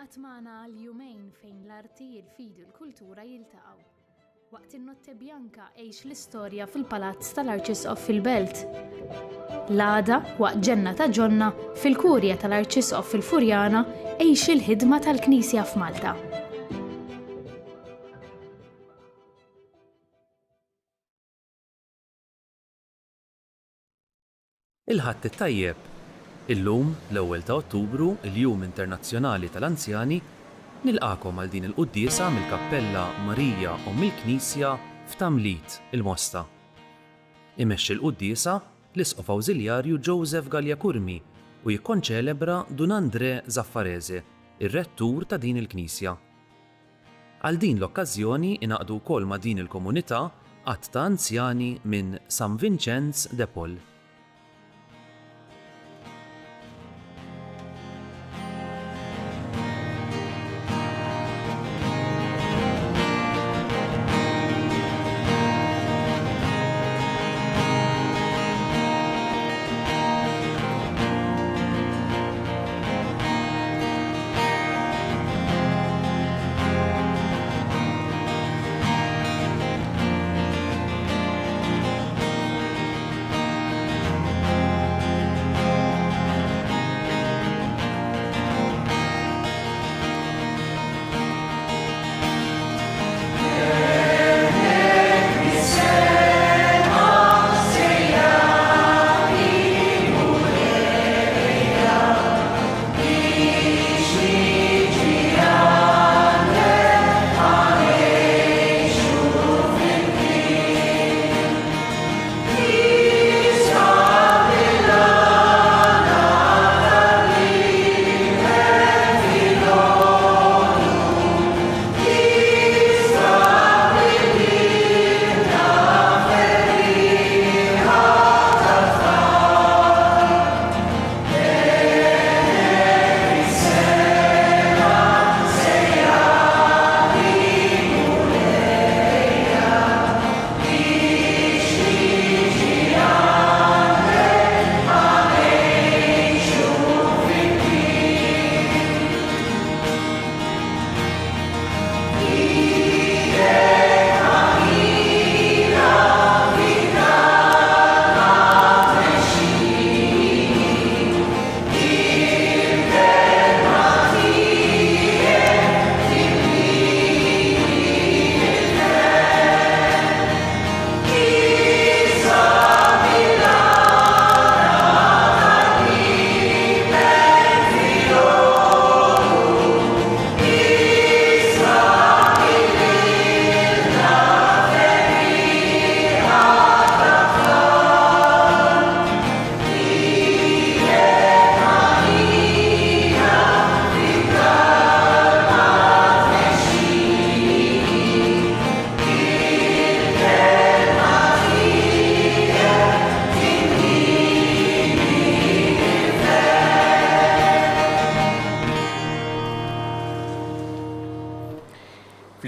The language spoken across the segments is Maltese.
Qiegħed magħna l-jumejn fejn l-arti, il-fidu, l-kultura jiltaqgħu. Waqt in-Notte Bjanka għex l-istorja fil-Palazz tal-Arċisqof fil-Belt. L-għada waqt ġenna ta' ġonna fil-Kurja tal-Arċisqof fil-Furjana għex il-ħidma tal-Knisja f'Malta. Il-ħadd it-tajjeb. Illum, l-1 ta' Ottubru, il-Jum Internazzjonali tal-Anzjani, nilqakom għal din il-quddiesa mill-Kappella Marija Omm il-Knisja f'Tamlit, il-Mosta. Imexxi l-quddiesa l-Isqof Awżiljarju Joseph Gallia Kurmi u jikkonċelebra Dun André Zaffarese, ir-rettur ta' din il-Knisja. Għal din l-okkażjoni ingħaqdu wkoll ma' din il-komunità qatt ta' anzjani minn San Vincenz de Paul.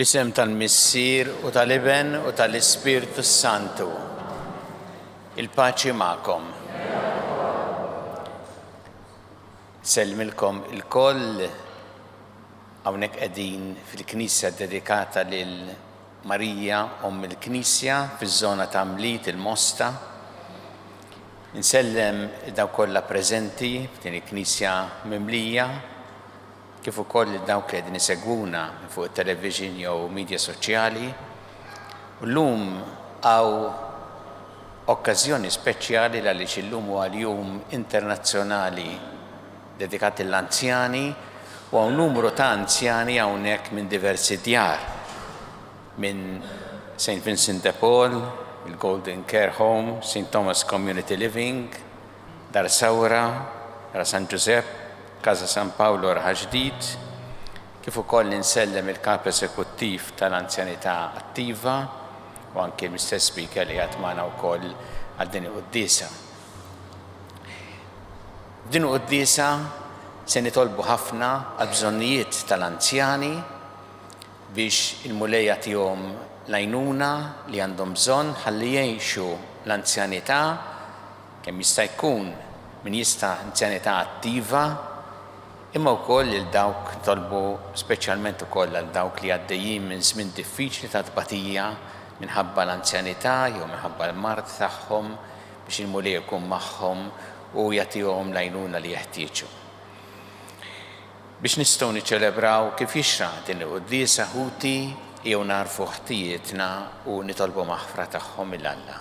Fl-isem tal-Missier u tal-Iben u tal-Ispiritu Santu. Il-paċi magħkom. Selmilkom il-koll hawnhekk qegħdin fil-Knisja dedikata lil Marija Omm il-Knisja fiż-żona ta' Tamlit il-Mosta. Insellem dawk kollha preżenti f'din il-Knisja mimlija kif ukoll dawk li qegħdin isegwuna fuq it-television jew midja soċjali. Llum hawn okkażjoni speċjali għaliex illum huwa l-Jum Internazzjonali dedikat lill-anzjani u hawn numru ta' anzjani hawnhekk minn diversi djar. Minn St. Vincent de Paul, il-Golden Care Home, St. Thomas Community Living, Dar Sawra, Dar San Giuseppe, Casa San Paolo Raħġdid, kif ukoll insellem il-Kap Eżekuttiv tal-Anzjanità Attiva u anke l-istess speaker li qiegħed magħna wkoll għal din il-quddiesa. Din il-quddiesa se nitolbu ħafna għal bżonnijiet tal-anzjani biex il-mulejja tihom l-għajnuna li għandhom bżonn ħalli jgħixu l-anzjanità kemm jista' jkun min jista' anzjanità attiva imma wkoll il dawk tolbu speċjalment ukoll għal dawk li għaddejjin minn żmien diffiċli ta' tbatija minħabba l-anzjanità jew minħabba l-mard tagħhom biex il-mulej ikun magħhom u jagħtihom l-għajnuna li jeħtieġu. Biex nistgħu niċċelebraw kif jixra' din il-quddiesa ħuti jew narfu ħtijietna u nitolbu maħfra tagħhom mill-Alla.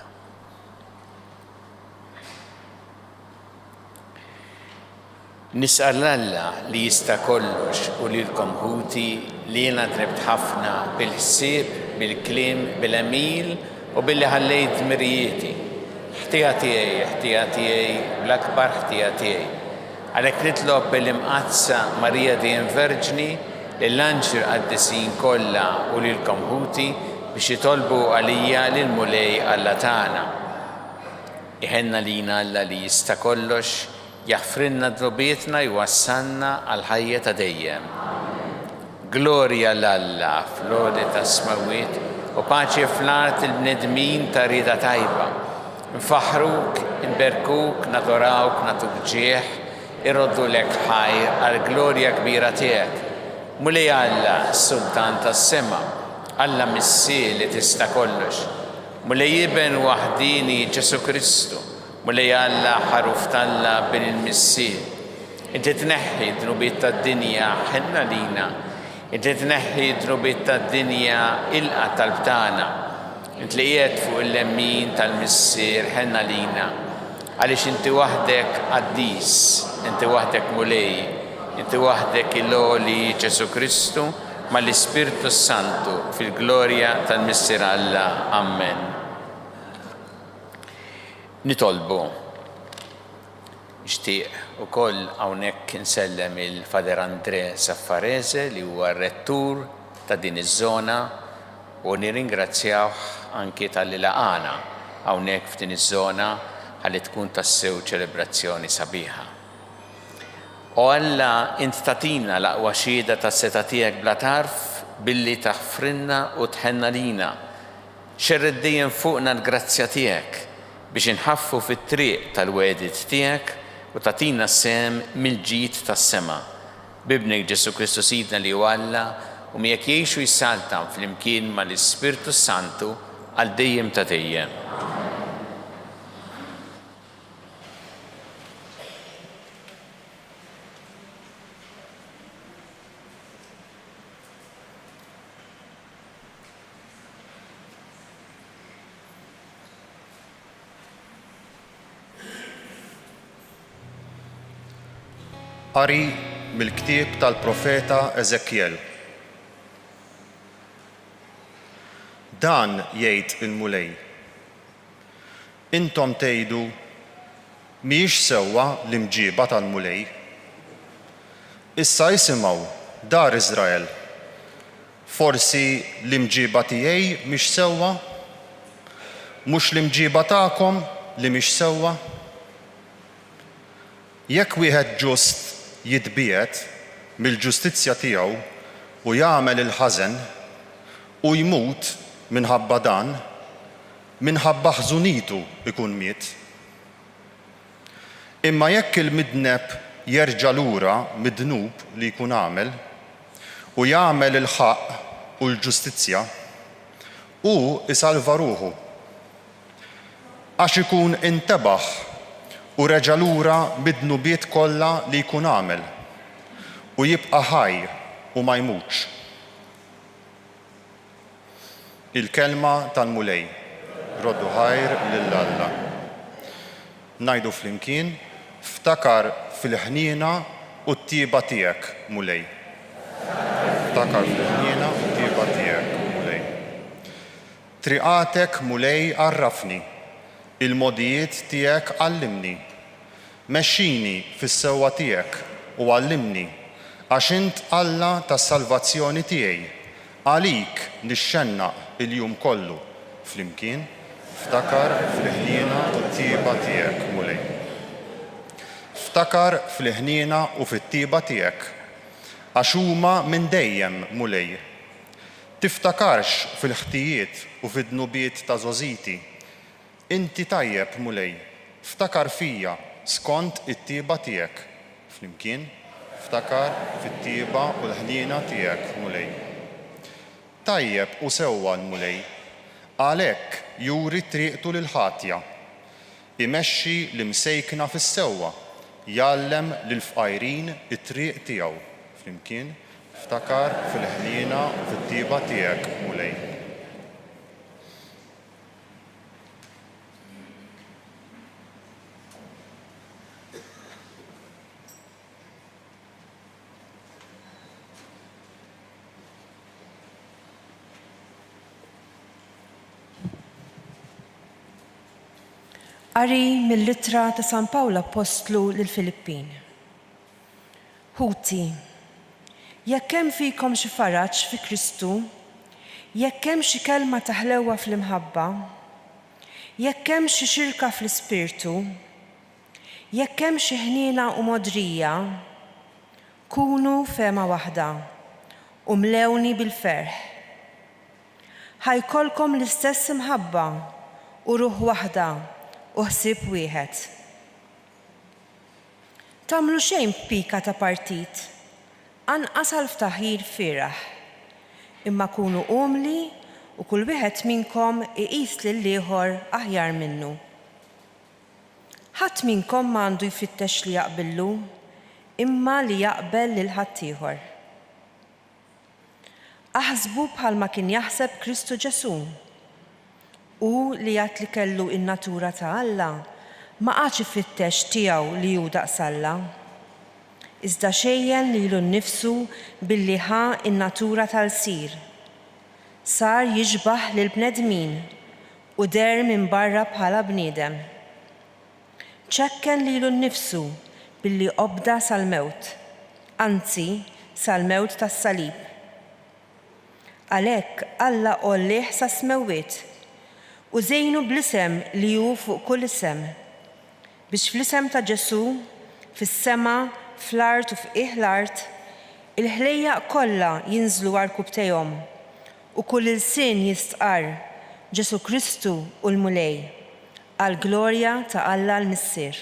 Nisqal l-Alla li jista' kollox u lilkom ħuti li jiena drebt ħafna bil-ħsieb, bil-kliem, bil-għamil u billi ħallejt dmirijieti. Ħtija tiegħi, bl-akbar ħtija tiegħi. Għalhekk nitlob bil-imqazza Marija Dejjem Verġni lill-anġel qaddisin kollha u lilkom ħuti biex jitolbu għalija lill-mulej Alla tagħna. Iħenna lina Alla li jista' kollox jaħfrinna d-drobietna jwassalna għal ħajja ta' dejjem. Glorja l-Alla fl-għoli ta' smawiet u paċi fl-art il-bnedmin ta' rida tajba. Nfaħruk, nberkuk, nadorawk, natuk ġieħ, irroddu lek ħajr għal glorja kbira tiegħek. Mulej Alla, s-Sultan tas-sema, Alla Missi li tista' kollox. Mulej Iben waħdini Ġesu Kristu, mulej Alla ħaruf talla bin il-Missi. Inti tneħħi d-drubiet tad-dinja ħenna lina, inti tneħħi d-drubiet tad-dinja ilqa tal-btana. Inti li qiegħed fuq il-lemmin tal-Missier ħenna lina, għaliex inti waħdek qaddis, inti waħdek mulej, inti waħdek il-għoli Ġesu Kristu mal-Ispirtu Santu fil-glorja tal-Missier Alla. Amen. Nitolbu. Nixtieq ukoll hawnhekk insellem il-Fader André Saffarese li huwa r-rettur ta' din iż-żona u nirringrazzjawh anke tal-li laqana hawnhekk f'din iż-żona ħalli tkun tassew ċelebrazzjoni sabiħa. U Alla int tatina l-aqwa xhieda tas-seta tiegħek bla tarf billi taħfrinna u tħenna lina. Xerred dejjem fuqna l-grazzja tiegħek biex inħaffu fit-triq tal-wedid tiegħek u tatina sem mill-ġid tas-sema. Bibnek Ġesu Kristu Sidna li huwa Alla u miegħek jgħixu jsaltam fl-imkien mal-Ispirtu Santu għal dejjem ta' dejjem. Qari mill-ktieb tal-profeta Eżekjel. Dan jgħid il-mulej. Intom tgħidu mhijiex sewwa l-imġiba tal-mulej. Issa jisimgħu dar Iżrael. Forsi l-imġiba tiegħi mhix sewwa? Mhux l-imġiba tagħkom li mhix sewwa? Jekk wieħed ġust jitbiet mill-ġustizzja tiegħu u jagħmel il-ħażen u jmut minħabba dan, minħabba ħżunitu ikun miet. Imma jekk il-midneb jerġa' lura mid-dnub li jkun għamel u jagħmel il-ħaqq u l-ġustizzja u isalva ruħu għax ikun intebaħ u reġa' lura mid-dnubiet kollha li jkun għamel u jibqa' ħaj u ma jmutx. Il-kelma tal-mulej. Roddu ħajr lill-Alla. Ngħidu flimkien, ftakar fil-ħniena u t-tieba tiegħek, mulej. Ftakar fil-ħniena u t-tieba tiegħek, mulej. Triqatek, mulej, għarrafni. Il-modijiet tiegħek għallimni. Mexxini fis-sewwa tiegħek u għallimni għax int Alla tas-salvazzjoni tiegħi. Għalik nixxennaq il-jum kollu. Flimkien, ftakar fil-ħniena u t-tieba tiegħek, mulej. Ftakar fil-ħniena u fit-tieba tiegħek għax huma minn dejjem, mulej. Tiftakarx fil-ħtijiet u fid-dnubiet ta' żożiti. Inti tajjeb, mulej, ftakar fija skont it-tieba tiegħek. Flimkien, ftakar fit-tieba u l-ħliena tiegħek mulej. Tajjeb u sewwa l-mulej, għalhekk juri triqtu lil-ħatja, imexxi l-imsejkna fis-sewwa, jgħallem lill-fqajrin it-triq tiegħu. Flimkien, ftakar fil-ħliena u fit-tieba tiegħek mulej. Qari mill-littra ta' San Pawlu Apostlu lill-Filippin. Ħuti, jekk hemm fikom xi faraġġ fi Kristu, jekk hemm xi kelma ta' ħlewwa fl-imħabba, jekk hemm xi xirka fl-ispirtu, jekk hemm xi ħniena u modrija, kunu fema waħda u mlewni bil-ferħ. Ħajkolkom l-istess imħabba u ruħ waħda u ħsieb wieħed. Tagħmlu xejn b'pika ta' partit, anqas għal ftaħir fieraħ, imma kunu umli u kull wieħed minnkom iqis lill-ieħor aħjar minnu. Ħadd minnkom m'għandu jfittex li jaqbillu, imma li jaqbel lil ħaddieħor. Aħsbu bħalma kien jaħseb Kristu Ġesu, u li jgħid li kellu in-natura ta' Alla ma qatx ifittex tiegħu li hu daqs Alla. Iżda xejjen lilu nnifsu billi ħa in-natura tal-sir. Sar jiġbaħ lill-bnedmin u der minn barra bħala bniedem. ċekken lilu nnifsu billi qobda sal-mewt, anzi sal-mewt tas-salib. Għalhekk Alla qollih sa smewwiet u żejnu bl-isem li hu fuq kull isem, biex fl-isem ta' Ġesu, fis-sema, fl-art u f'qiegħ l-art, il-ħlejjaq kollha jinżlu għall-kub tejhom u kull ilsien jistqar Ġesu Kristu u l-mulej għall-glorja ta' Alla l-Missier.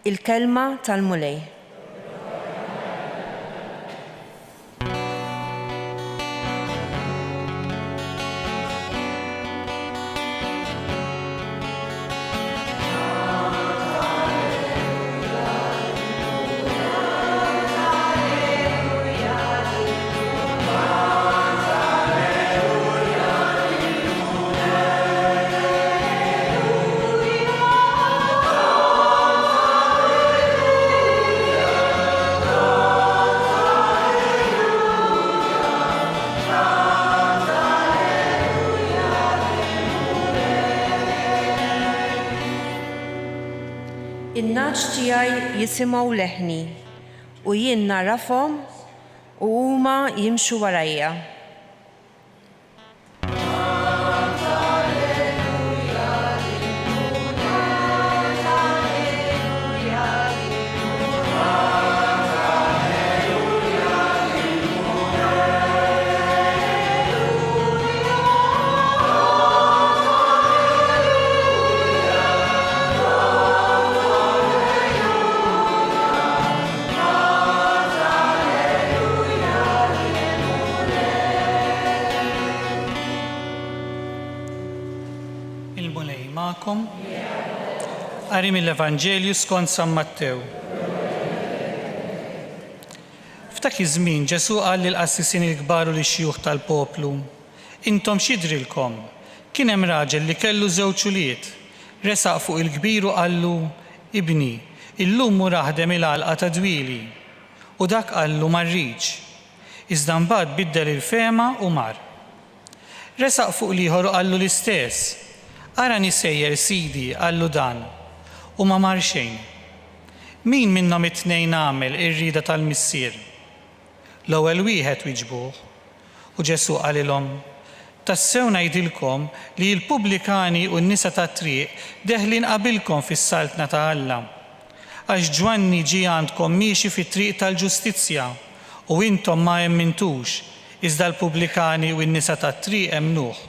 Il-kelma tal-mulej. In-naċ tiegħi jisimgħu leħni u jien narafhom u huma jimxu warajja. Il-mulej ma'kom. Qari mill-Evanġelju skont San Mattew. F'dak iż-żmien Ġesu qal lill-qassisin il-kbar u lix-xjūħ tal-poplu: Intom x'jidrilkom? Kien hemm raġel li kellu żewġ ulied, resaq fuq il-kbir u qallu: Ibni, illum mur aħdem il-għalqa ta' dwieli. U dak qallu ma rridx. Iżda mbagħad biddel il-fema u mar. Resaq fuq l-ieħor u qallu l-istess: Ara nisejjer sidi, għallu dan, u ma mar xejn. Min minnhom it-tnejn għamel ir-rieda tal-Missier? L-ewwel wieħed wieġbuh, u Ġesu qalilhom: Tassew ngħidilkom li l-pubblikani u n-nisa tat-triq deħlin qabilkom fis-saltna ta' Alla. Għax Ġwanni ġie għandkom miexi fit-triq tal-ġustizzja u intom ma emmintux, iżda l-pubblikani u n-nisa tat-triq emmnuh.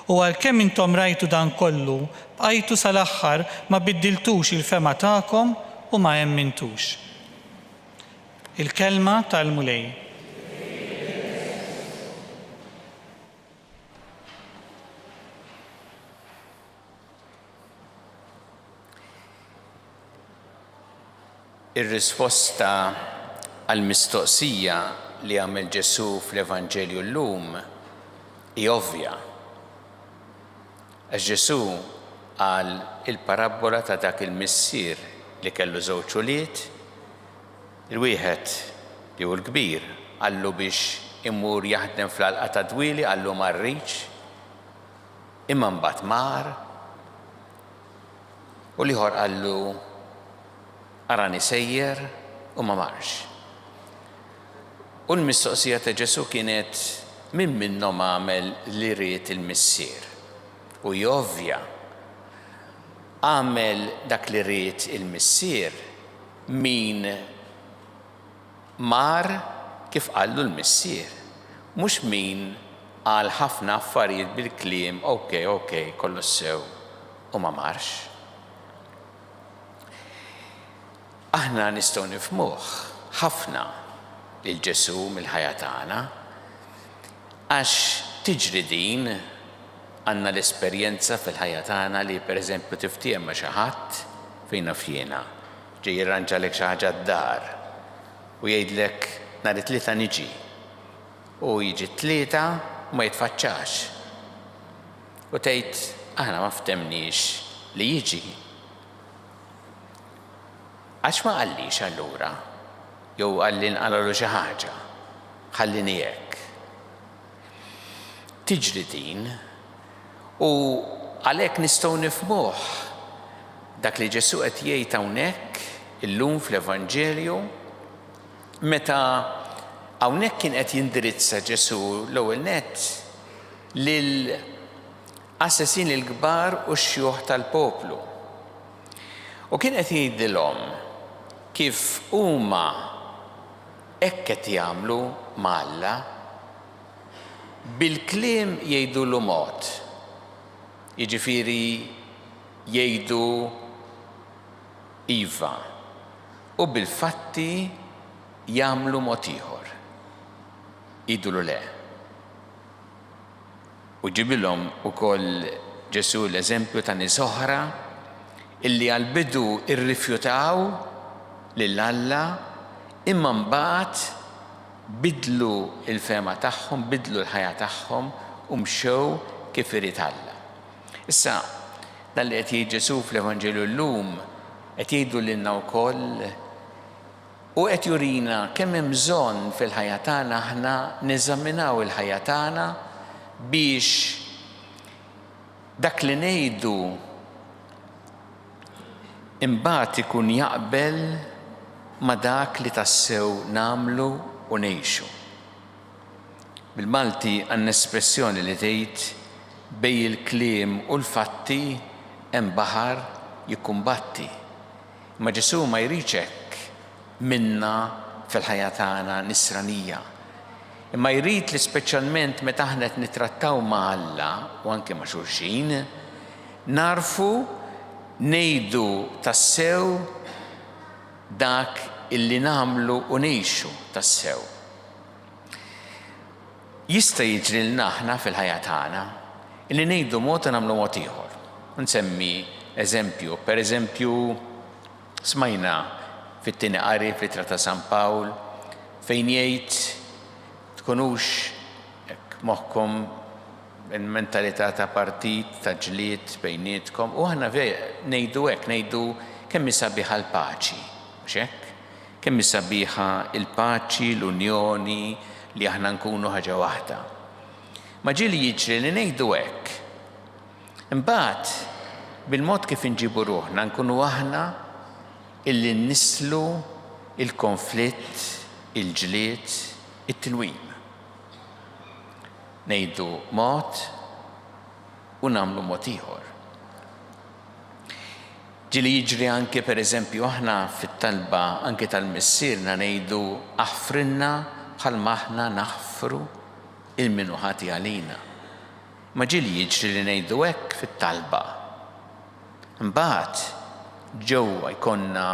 U għalkemm intom rajtu dan kollu, bqajtu sal-aħħar ma biddiltux il-fema tagħkom u ma emmintux. Il-kelma tal-mulej. Ir-risposta għall-mistoqsija li għamel Ġesu fl-Evanġelju llum hija ovvja. Għax Ġesu qal il-parabola ta' dak il-missier li kellu żewġ ulied, il-wieħed li hu l-kbir qallu biex imur jaħdem fl-għalqa ta' dwieli qallu ma rridx, imma mbagħad mar, u l-ieħor qallu arani sejjer u ma marx. U l-mistoqsija ta' Ġesu kienet min minnhom għamel li ried il-missier. U jovja għamel dak li ried il-missier min mar kif qallu l-missier. Mhux min qal ħafna affarijiet bil-kliem okej, kollu sew u ma marx. Aħna nistgħu nifhmuh ħafna lil Ġesu mill-ħajja tagħna għax tiġri din għandna l-esperjenza fil-ħajja tagħna li pereżempju tiftiem ma' xi ħadd fejn naf jiena ġej jirranġalek xi ħaġa d-dar u jgħidlek nhar it-tlieta niġi u jiġi t-tlieta u ma jitfaċċax. U tgħid aħna ma ftemniex li jiġi. Għax ma qallix allura, jew qalli nqalalu xi ħaġa, ħallini hekk. Tiġri din u għalhekk nistgħu nifhmuh dak li Ġesu qed jgħid hawnhekk illum fl-Evanġelju meta hawnhekk kien qed jindirizza Ġesu l-ewwel nett lil assessin il-kbar u x-xjuħ tal-poplu. U kien qed jgħidilhom kif huma hekk qed jagħmlu ma' Alla bil-kliem jgħidulu mod. Jiġifieri jgħidu iva u bil-fatti jagħmlu mod ieħor. Jgħidulu le. U ġibilhom ukoll Ġesu l-eżempju ta' nies oħra illi għal-bidu irrifjutaw lil Alla imma mbagħad bidlu il-fema tagħhom, bidlu l-ħajja tagħhom u mxew kif irid Alla. Issa, dan li qed jgħid Ġesu fl-Evanġelju llum qed jgħidu lilna wkoll u qed jurina kemm hemm bżonn fil-ħajja tagħna aħna neżaminaw il-ħajja tagħna biex dak li ngħidu imbagħad ikun jaqbel ma' dak li tassew nagħmlu u ngħixu. Bil-Malti għandna espressjoni li tgħid bej il-kliem u l-fatti hemm baħar jikkumbatti. Ma Ġesu ma jridx hekk minna fil-ħajja tagħna nisranija. Imma jrid li speċjalment meta aħna qed nittrattaw ma' Alla u anke ma' xulxin narfu ngħidu tassew dak illi nagħmlu u ngħixu tassew. Jista' jiġrilna aħna fil-ħajja tagħna illi ngħidu mod u nagħmlu mod ieħor. Nsemmi eżempju, pereżempju smajna fit-tieni qari fl-Ittra ta' San Pawl fejn jgħid tkunux hekk moħħkom il-mentalità ta' partit, ta' ġlied bejnietkom u aħna ngħidu hekk, ngħidu kemm sabiħa l-paċi, mhux hekk? Kemm sabiħa l-paċi, l-unjoni li aħna nkunu ħaġa waħda. Ma ġieli jiġri li ngħidu hekk. Imbagħad bil-mod kif inġibu ruħna nkunu aħna illi nislu il-konflitt, il-ġlied, it-tilwim. Ngħidu mod u nagħmlu mod ieħor. Ġieli jiġri anke pereżempju aħna fit-talba anke tal-missierna ngħidu aħfrinna bħalma aħna naħfru il-minu ħati għalina. Ma ġieli jiġri li ngħidu hekk fit-talba. Imbagħad ġewwa jkollna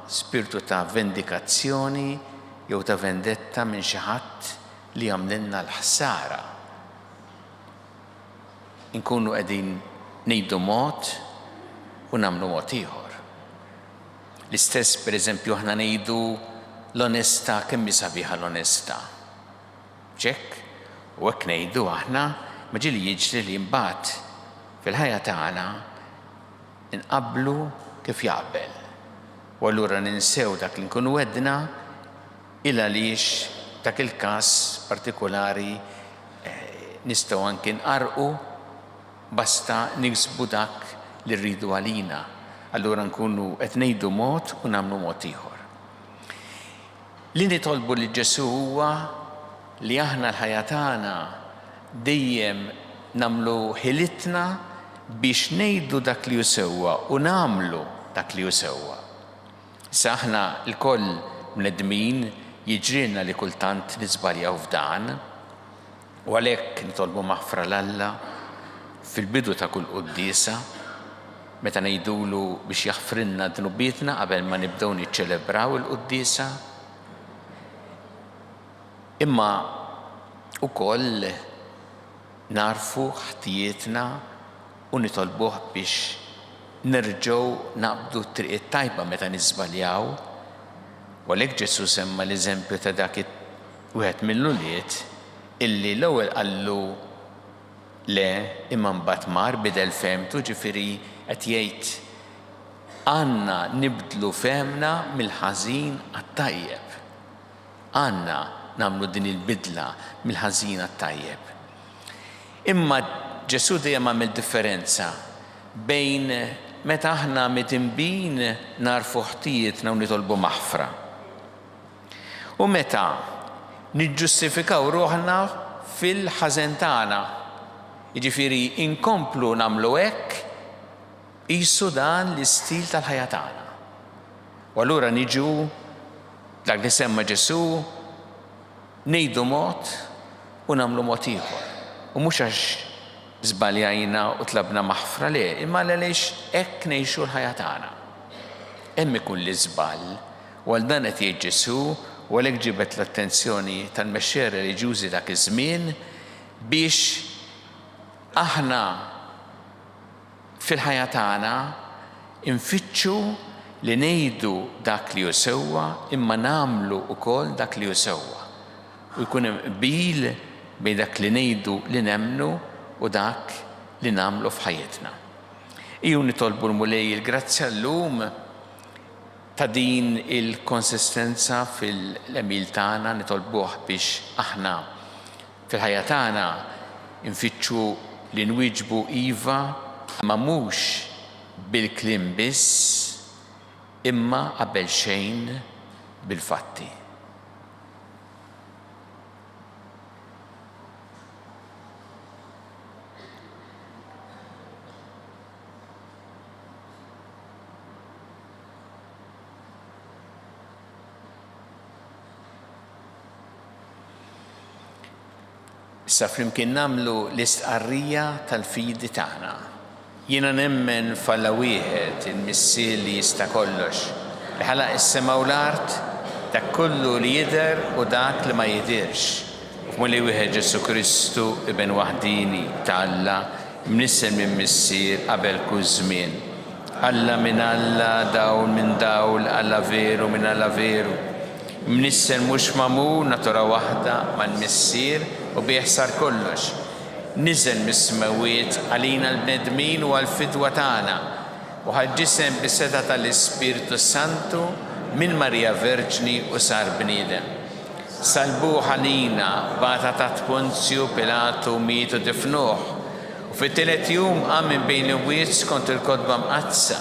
spiritu ta' vendikazzjoni jew ta' vendetta minn xi ħadd li jagħmlilna l-ħsara. Inkunu qegħdin ngħidu mod u nagħmlu mod ieħor. L-istess pereżempju aħna ngħidu l-onestà kemm hi sabiħa l-onestà. Ċekk, u hekk ngħidu aħna ma ġieli jiġri li mbagħad fil-ħajja tagħna inqabblu kif jaqbel. U allura ninsew dak li nkunu wedna il għaliex dak il-każ partikolari nistgħu anke nqarqu basta niksbu dak li rridu għalina. Allura nkunu qed ngħidu mod u nagħmlu mod ieħor. Li nitolbu li Ġesu huwa li aħna l-ħajja tagħna dejjem nagħmlu ħilitna biex ngħidu dak li hu sewwa u nagħmlu dak li hu sewwa. Issa aħna l-koll mnedmin jiġrilna li kultant niżbaljaw f'dan u għalhekk nitolbu maħfra l-Alla fil-bidu ta' kull quddiesa meta ngħidulu biex jaħfrilna dnubietna qabel ma nibdew niċċelebraw il-quddiesa. Imma ukoll narfu ħtijietna u nitolbuh biex nerġgħu naqbdu t-triq tajba meta niżbaljaw. U għalhekk Ġesu semma l-eżempju ta' dak wieħed mill-ulied illi l-ewwel qallu le imma mbagħad mar bidel femtu, ġifieri qed jgħid għandna nibdlu femna mill-ħażin għat-tajjeb. Għandna nagħmlu din il-bidla mill-ħażin għat-tajjeb. Imma Ġesu dejjem għamel differenza bejn meta aħna mitinbin narfu ħtijietna u nitolbu maħfra u meta niġġustifikaw ruħna fil-ħażen tagħna. Jiġifieri inkomplu nagħmlu hekk qisu dan l-istil tal-ħajja tagħna. U allura niġu dak li semma Ġesu ngħidu mod u nagħmlu mod ieħor. U mhux għax żbaljajna u tlabna maħfra le, imma għaliex hekk ngħixu l-ħajja tagħna. Hemm ikun l-iżball u għal dan qed jgħid Ġesu u għalhekk ġibet l-attenzjoni tal-mexxejja reliġjużi dak iż-żmien biex aħna fil-ħajja tagħna infittxu li ngħidu dak li hu sewwa imma nagħmlu wkoll dak li hu sewwa. U jkun hemm qbil bejn dak li ngħidu li nemmnu u dak li nagħmlu f'ħajjitna. Iju nitolbu l-Mulej il-grazzja llum ta' din il-konsistenza fil-emil tagħna, nitolbuh biex aħna fil-ħajja tagħna infittxu li nwieġbu iva ma mhux bil-kliem biss imma qabel xejn bil-fatti. Issa flimkien nagħmlu l-istqarrija tal-fidi tagħna. Jiena nemmen f'Alla wieħed il-missier li jista' kollox, li ħalaq is-sema u l-art, dak kollu li jidher u dak li ma jidhirx. F'Mulej wieħed Ġesu Kristu ibn waħdini ta' Alla, mnissel minn missier qabel kull żmien. Alla minn Alla, dawl minn dawl, Alla veru minn Alla veru. Mnissel mhux magħmul natura waħda mal-missier u bieħsar kollox. Niżel mis-smawiet għalina l-bnedmin u għal-fidwa tagħna u ħaġġisem bis-seta tal-Ispiritu Santu minn Marija Verġni u sar bniedem. Salbuh għalina bata tat Ponzju Pilatu mietu difnuh u fit-tielet jum qam minn bejn il-wiet skont il-kotba mqazza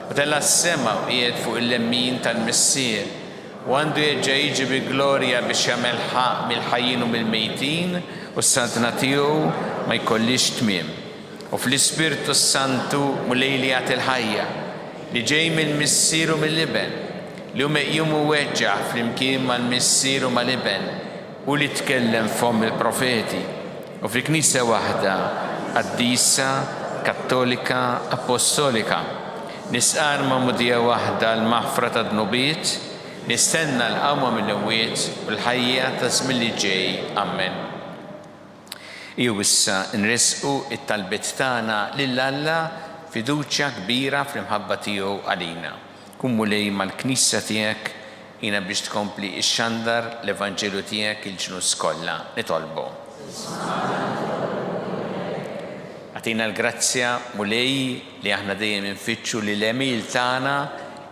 u tella s-sema u qiegħed fuq il-lemmin tal-missier u għandu jerġa' jiġi bi glorja biex jagħmel ħaq mill-ħajjin u mill-mejtin u s-sadna tiegħu ma jkollix tmiem. U fl-Ispiritu Santu Mulej li jagħti l-ħajja li ġej mill-missier u mill-iben li hu meqjum u weġġaħ flimkien mal-missier u mal-iben u li tkellem fom il-profeti u fil-Knisja waħda qaddisa Kattolika Apostolika nisqar ma' mudija waħda l-maħfra ta' dnubiet nistenna l-qawma mill-imwiet u l-ħajja ta' żmien li ġej. Amen. Iju issa nresqu it-talbiet tagħna lil Alla fiduċja kbira fl-imħabba tiegħu għalina. Kun mulej mal-Knisja tiegħek jiena biex tkompli x-xandar l-Evanġelu tiegħek il-ġnus kollha. Nitolbu. Għatina l-grazzja mulej li aħna dejjem infittxu li l-emil tagħna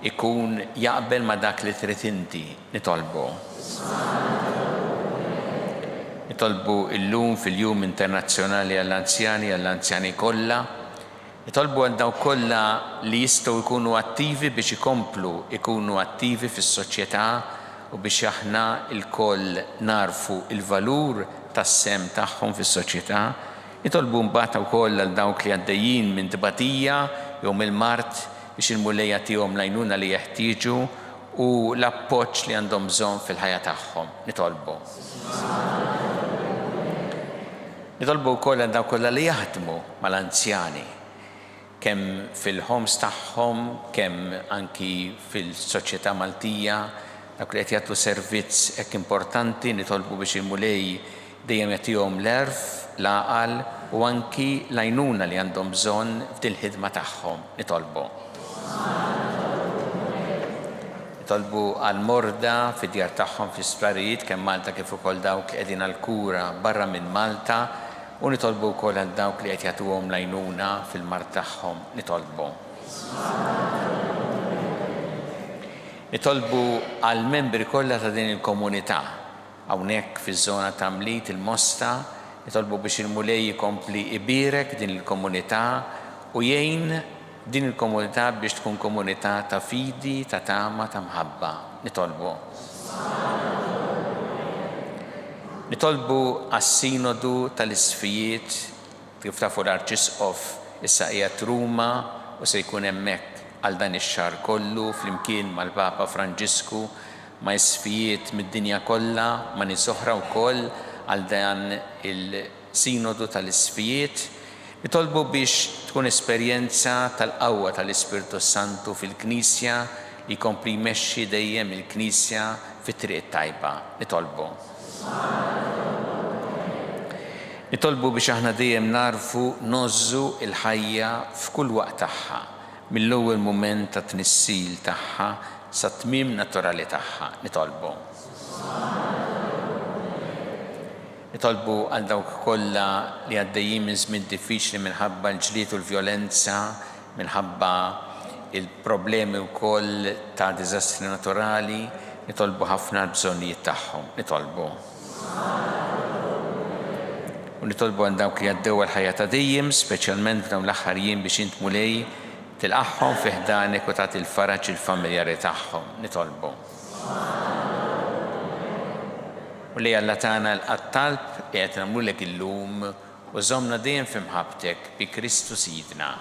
ikun jaqbel ma dak li trid inti. Nitolbu. Nitolbu illum fil-Jum Internazzjonali għall-Anzjani għall-Anzjani kollha. Nitolbu għal daw kollha li jistgħu jkunu attivi biex ikunu attivi fis-soċjetà u biex aħna l-koll narfu il-valur tas-sem tagħhom fis-soċjetà. Nitolbu mbagħad wkoll għal dawk li għaddejjin minn tbatija jew mill-mart biex il-mulejja tihom l-għajnuna li jeħtieġu u l-appoġġ li għandhom bżonn fil-ħajja tagħhom. Nitolbu. Nitolbu wkoll għal dawk kollha li jaħdmu mal-anzjani kemm fil-homes tagħhom, kemm anki fil-soċjetà Maltija, dak li qed jagħtu servizz hekk importanti. Nitolbu biex il-mulej dejjem jagħtihom l-erf, l-għaqal u anki l-għajnuna li għandhom bżonn f'dil ħidma tagħhom. Nitolbu. Nitolbu għal-morda fid-djar tagħhom fl-isptarijiet kemm Malta kif ukoll dawk qegħdin għall-kura barra minn Malta u nitolbu wkoll għal dawk li qed jagħtuhom l-għajnuna fil-mart tagħhom. Nitolbu. Nitolbu għall-membri kollha ta' din il-komunità hawnhekk fiż-żona ta' Mlit il-Mosta. Nitolbu biex il-mulej jkompli ibirek din il-komunità u jgħin din il-komunità biex tkun komunità ta' fidi, ta' tama, ta' mħabba. Nitolbu. Nitolbu għas-sinodu tal-isfijiet kif tafu l-Arċisqof issa qiegħed Ruma u se jkun hemmhekk għal dan ix-xahar kollu flimkien mal-Papa Franġisku ma' isfijiet mid-dinja kollha ma' nies oħra wkoll għal dan il-sinodu tal-isfijiet. Nitolbu biex tkun esperjenza tal-qawwa tal-Ispirtu Santu fil-Knisja li jkompli jmexxi dejjem il-Knisja fit-triq tajba. Nitolbu. Nitolbu biex aħna dejjem narfu nożżu il-ħajja f'kull waqt tagħha, mill-ewwel mument ta' tnissil tagħha sa tmiem naturali tagħha. Nitolbu. Nitolbu għal dawk kollha li għaddejjin minn żmien diffiċli minħabba l-ġlied u l-vjolenza, minħabba il-problemi wkoll ta' diżastri naturali. Nitolbu ħafna bżonnijiet tagħhom. Nitolbu. U nitolbu għal dawk li għaddew għal-ħajja ta' dejjem, speċjalment f'dawn l-aħħar jiem biex int mulej tilqaħħom fi ħdanek u tagħti l-faraġ il-familjari tagħhom. Nitolbu. U li Alla tagħna l-talb li qed nagħmlulek illum u żommna dejjem f'imħabbtek bi Kristu Sidna.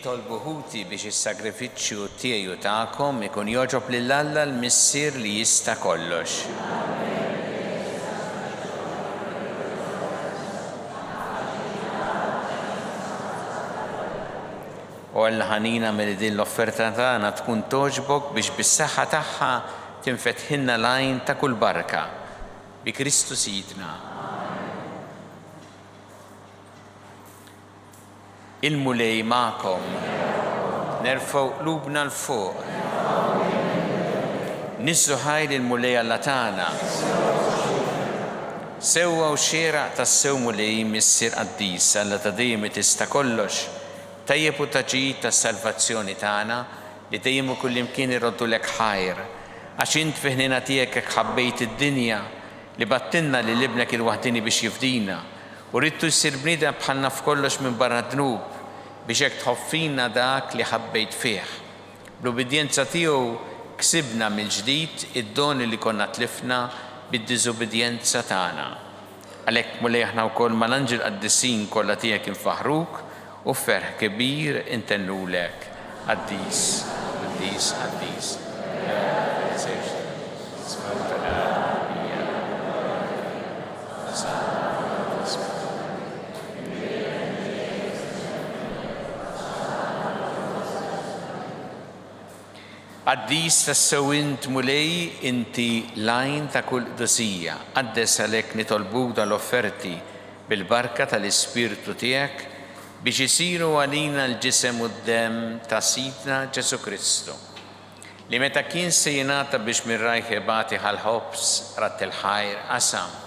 Itolbu ħuti biex is-sagrifiċċju tiegħu tagħkom ikun jogħġob lil Alla l-Missier li jista' kollox. u għall-ħanina mill din l-offerta tagħna tkun toġbok biex bis-saħħa tagħha tinfetħilna l-għajn ta' kull barka. Bi Kristu Sidna. Il-mulej ma'kom. Nerfgħu qlubna l-fuq. Nissu ħajl il-mulej Alla tagħna. Sewwa u xieraq tas-sew mulej missier qaddis Alla ta' dejjem tista' kollox. Tajjeb u taġid tas-salvazzjoni tagħna li dejjem u kullimkien irroddulek ħajr. Għax int fiħnina tiegħek hekk ħabbejt id-dinja li battinna li libnek il-waħdini biex jifdina u ridtu jsir bniedem bħalna f'kollox minn barra dnub biex hekk tħoffina dak li ħabbejt fih. Bl-ubidjenza tiegħu ksibna mill-ġdid id-doni li konna tlifna bid-diżubidjenza tagħna. Għalhekk mulej aħna wkoll mal-anġel qaddisin kollha tiegħek infaħruk u ferħ kbir intennulek. Qaddis, qaddis, qaddis. Qaddis tas-sew int mulej inti lajn ta' kull qdusija. Qaddes għalhekk nitolbuk dal-offerti bil-barka tal-Ispirtu tiegħek biex isiru għalina l-ġisem u d-dem ta' Sidna Ġesu Kristu. Li meta kien se jingħata biex minn rajh ibati ħal-ħobs rat il-ħajr qasam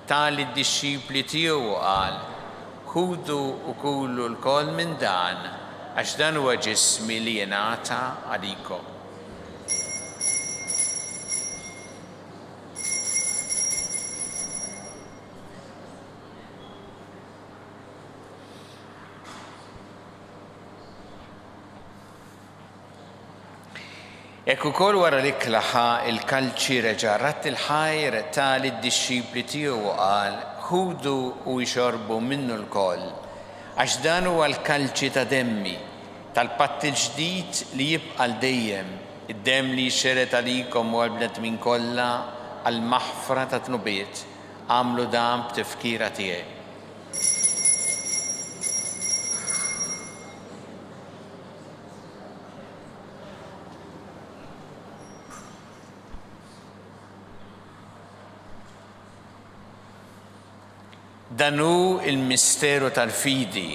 tali d-dixxipli tiegħu qal ħudu u kulu l-kol minn dan għax dan huwa ġismi li jingħata għalikom. Ekku kol wara li klaħa il-kalċi reġa' rat il-ħajr tali d-dixxipli tiegħu qal ħudu u jxorbu minnu l-kol għax dan huwa l-kalċi ta' demmi tal-patt il-ġdid li jibqa' dejjem id-demm li jxeret għalikom u għall-bnedmin kollha għall-maħfra ta' tnubiet għamlu dan b'tifkira tiegħi. Dan hu il-misteru tal-fidi.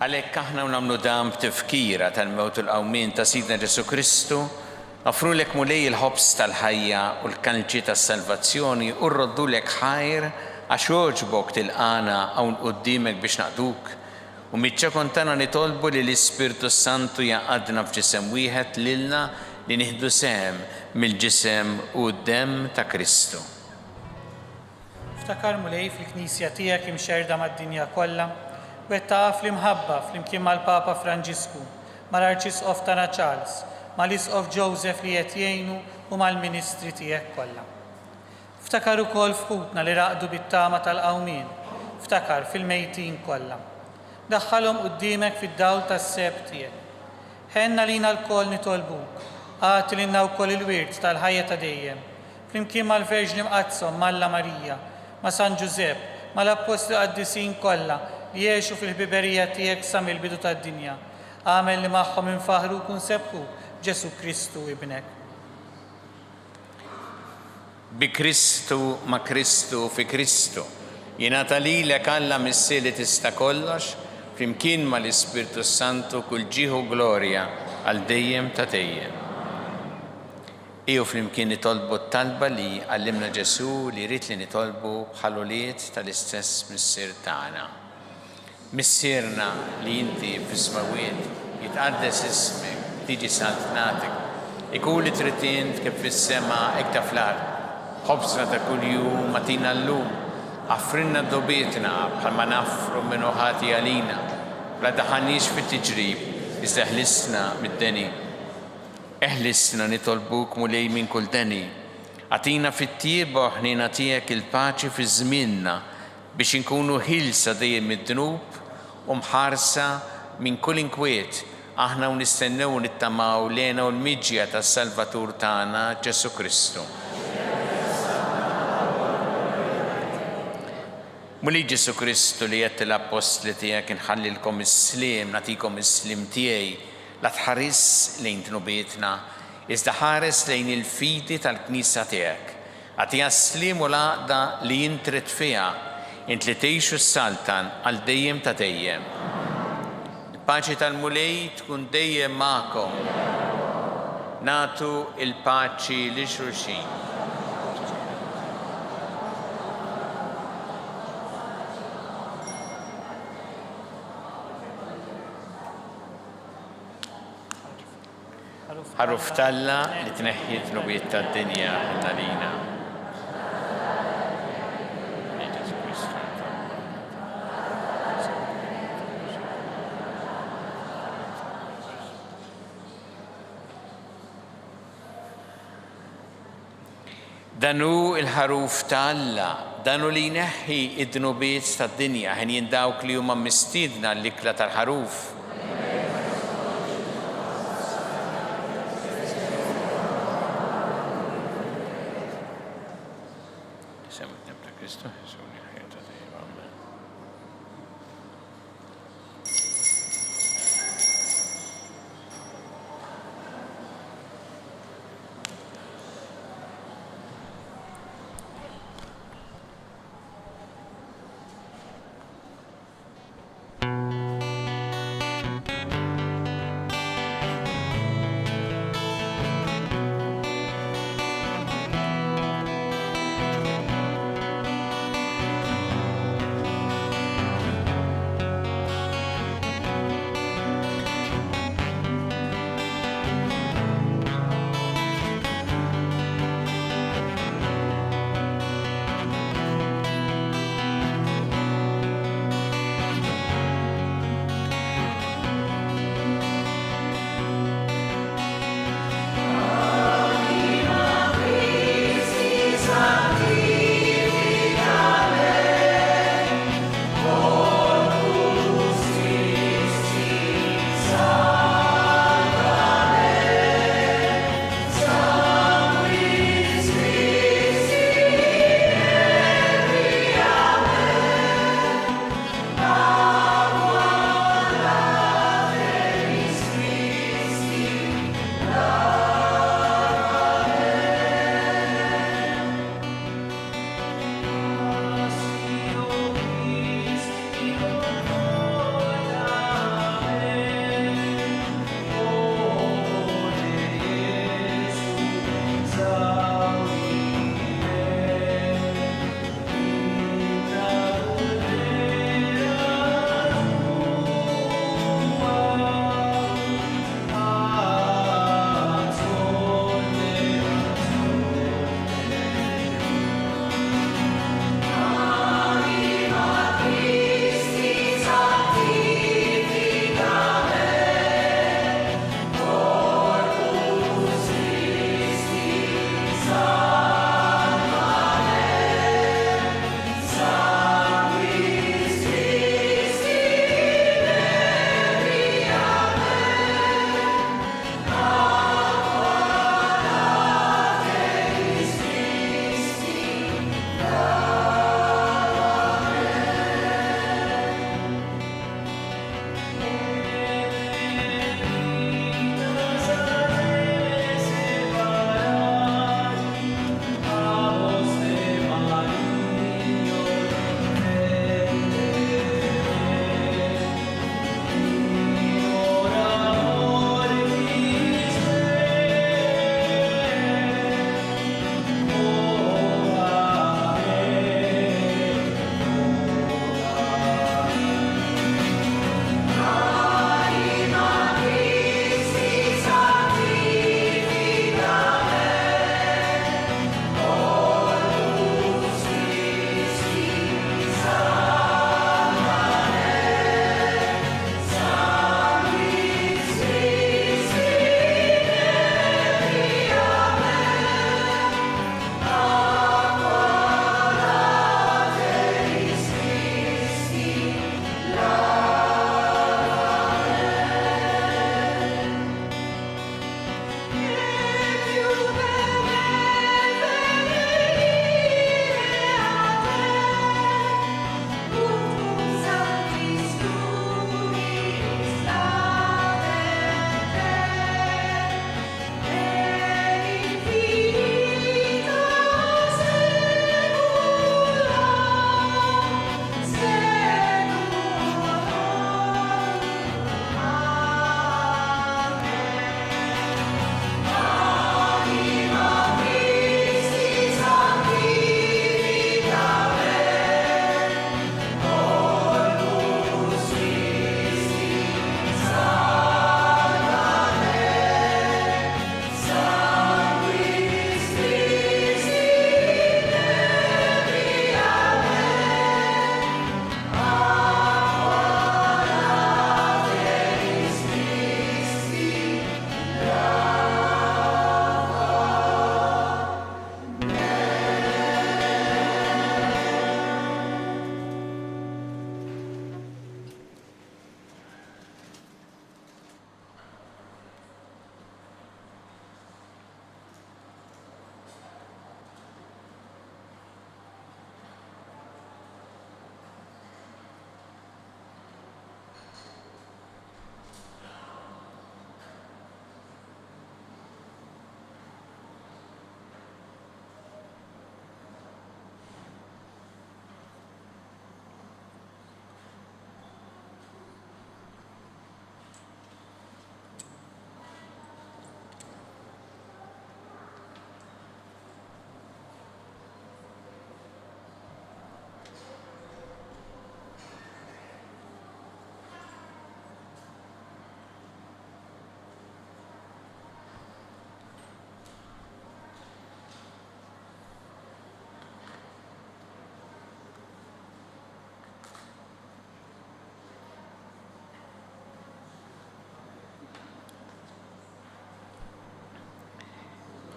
Għalhekk aħna nagħmlu dan b'tifkira tal-mewt u l-qawmien ta' Sidna Ġesu Kristu, nofrulek mulej il-ħobs tal-ħajja u l-kalċi tas-salvazzjoni u rroddulek ħajr għax jogħġbok tilqana hawn quddiemek biex naqduk u miċċa kontana nitolbu li l-Ispirtu Santu jaqadna f'ġisem wieħed lilna li nieħdu sehem mill-ġisem u d-demm ta' Kristu. Ftakar mulej fil-Knisja tiegħek imxerda mad-dinja kollha wettaqa fl-imħabba flimkien mal-Papa Franġisku, mal-Arċisqof tagħna Charles, mal-Isqof Joseph li qed jgħinu u mal-Ministri tiegħek kollha. Ftakar ukoll f'ħutna li raqdu bit-tama tal-qawmien, ftakar fil-mejtin kollha. Daħħalhom quddiemek fid-dawl tas-seb tiegħek. Ħenna lina l-koll nitolbuk, għati lilna wkoll il-wirt tal-ħajja ta' dejjem, flimkien mal-Verġni Mqazzom, Malla Marija, ma' San Ġusepp, mal-Apostli qaddisin kollha li jgħixu fil-ħbiberija tiegħek sa mill-bidu tad-dinja. Għamel li magħhom infaħru kun sebħu Ġesu Kristu ibnek. Bi Kristu, ma' Kristu, fi Kristu. Jingħata lilek Alla missi li tista' kollox, flimkien mal-Ispirtu Santu kull ġieħu glorja għal dejjem ta' dejjem. Iju flimkien nitolbu t-talba li għallimna Ġesu li jrid li nitolbu bħal-uliet tal-istess missier tagħna. Missierna li inti fis-smawiet jitqaddes ismek, tiġi saltnatek, ikun li trid int kif fis-sema hekk ta' fl-ard. Ħobsna ta' kuljum atina llum, affrinna dobietna bħalma nafru minnu ħati għalina, bla daħanniex fit-tiġrib, iżda ħlisna mid-deni. Eħlisna nitolbuk mulej minn kull deni. Atina fit-tiebu ħnina tiegħek il-paċi fi żmienna biex inkunu ħilsa dejjem mid-dnub u mħarsa minn kull inkwiet. Aħna nistennew nittamaw lena u l-miġja tas-Salvatur tagħna Ġesu Kristu. Muli Ġesu Kristu li qed l-apostli tiegħek inħallilkom is-sliem, nagħtikom is-sliem tiegħi, la tħares lejn tnubietna, iżda ħares lejn il-fidi tal-Knisja tiegħek. Għatiha s-sliem u l-għaqda li jintret fiha, int li tgħixu s-saltan għal dejjem ta' dejjem. Il-paċi tal-mulej tkun dejjem magħkom. Nagħtu il-paċi li xulxin. Ħaruf talla li tneħħi t-nubiet tad-dinja ħallina. Danu il-ħaruf talla, danu li jneħħi id-nubiet tad-dinja ħin jindawk li huma mistiedna l-ikla tal-ħaruf.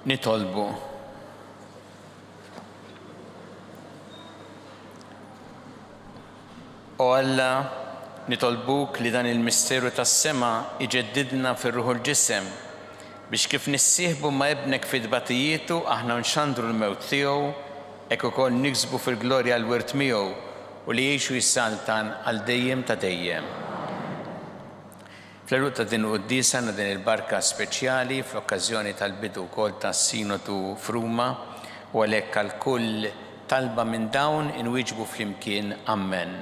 nitolbu. O Alla, nitolbuk li dan il-misteru tas-sema iġeddidna fir-ruħu l-ġisem biex kif nissieħbu ma' ibnek fid-batijietu aħna nxandru l-mewt tiegħu hekk ukoll niksbu fil-glorja l-wirt miegħu u li jgħixu jissaltan għal dejjem ta' dejjem. Fl-eruq ta' din qudiesa għandna din il-barka speċjali fl-okkażjoni tal-bidu wkoll tas-Sinodu f'Ruma u għalhekk għal kull talba minn dawn inwieġbu flimkien Amen.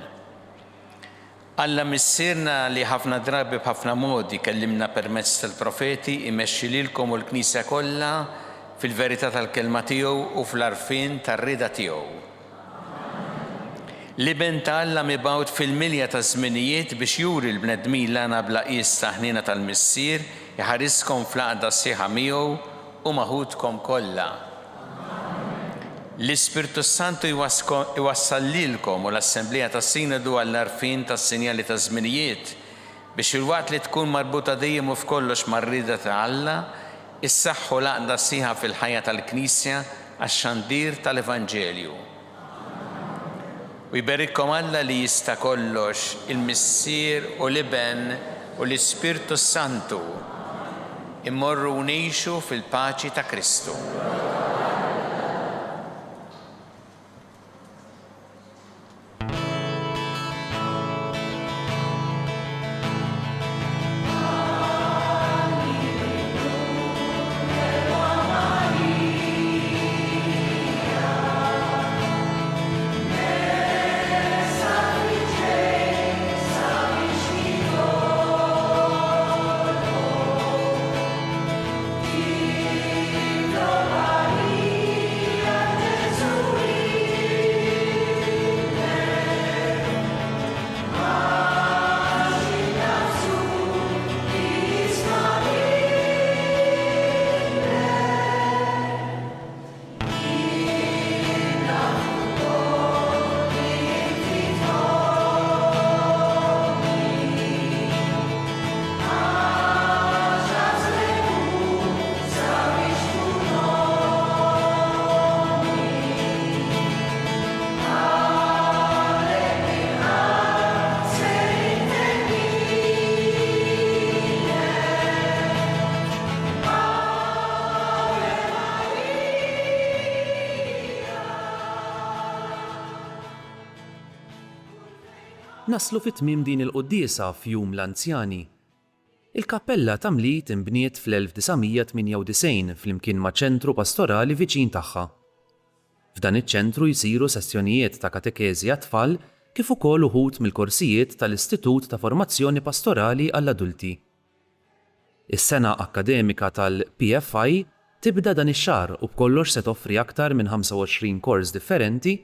Alla missierna li ħafna drabi b'ħafna modi kellimna permezz tal-profeti imexxi lilkom u l-Knisja kollha fil-verità tal-kelma tiegħu u fl-arfin tar-rida tiegħu. L-iben ta' Alla mibgħut fil-milja ta' żminijiet biex juri l-bnedmin lana bla qis ta' ħnina tal-missier iħariskom fl-għaqda sieħa miegħu u maħudkom kollha. L-Ispirtu Santu iwassallilkom u l-Assembleja tas-Sinodu għall-arfin tas-sinjali ta' żminijiet biex il-waqt li tkun marbuta dejjem u f'kollox mar-rida ta' Alla issaħħu l-għaqda sieħa fil-ħajja tal-Knisja għax-xandir tal-Evanġelju. U jberikkom Alla li jista' kollox il-missier u l-iben u l-Ispirtu Santu immorru u ngħixu fil-paċi ta' Kristu. Naslu fit-tmiem din il-quddiesa f'jum l-anzjani. Il-kappella ta' Mliet inbniet fl-1998 flimkien ma' ċentru pastorali viċin tagħha. F'dan iċ-ċentru jsiru sessjonijiet ta' katekeżi għat-tfal kif ukoll uħud mill-korsijiet tal-Istitut ta' Formazzjoni Pastorali għall-Adulti. Is-sena akkademika tal-PFI tibda dan ix-xahar u b'kollox se toffri aktar minn 25 kors differenti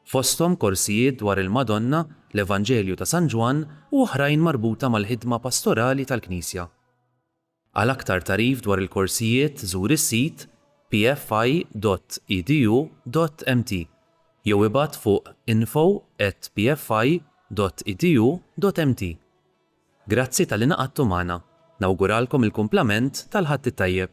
fosthom korsijiet dwar il-Madonna, l-Evanġelju ta' San Ġwan u oħrajn marbuta mal-ħidma pastorali tal-Knisja. Għal aktar tarif dwar il-korsijiet żur is-sit pfi.edu.mt jew ibgħat fuq info@pfi.edu.mt. Grazzi tal-inaqadtu magħna. Nawguralkom il-kumplament tal-ħadd it-tajjeb.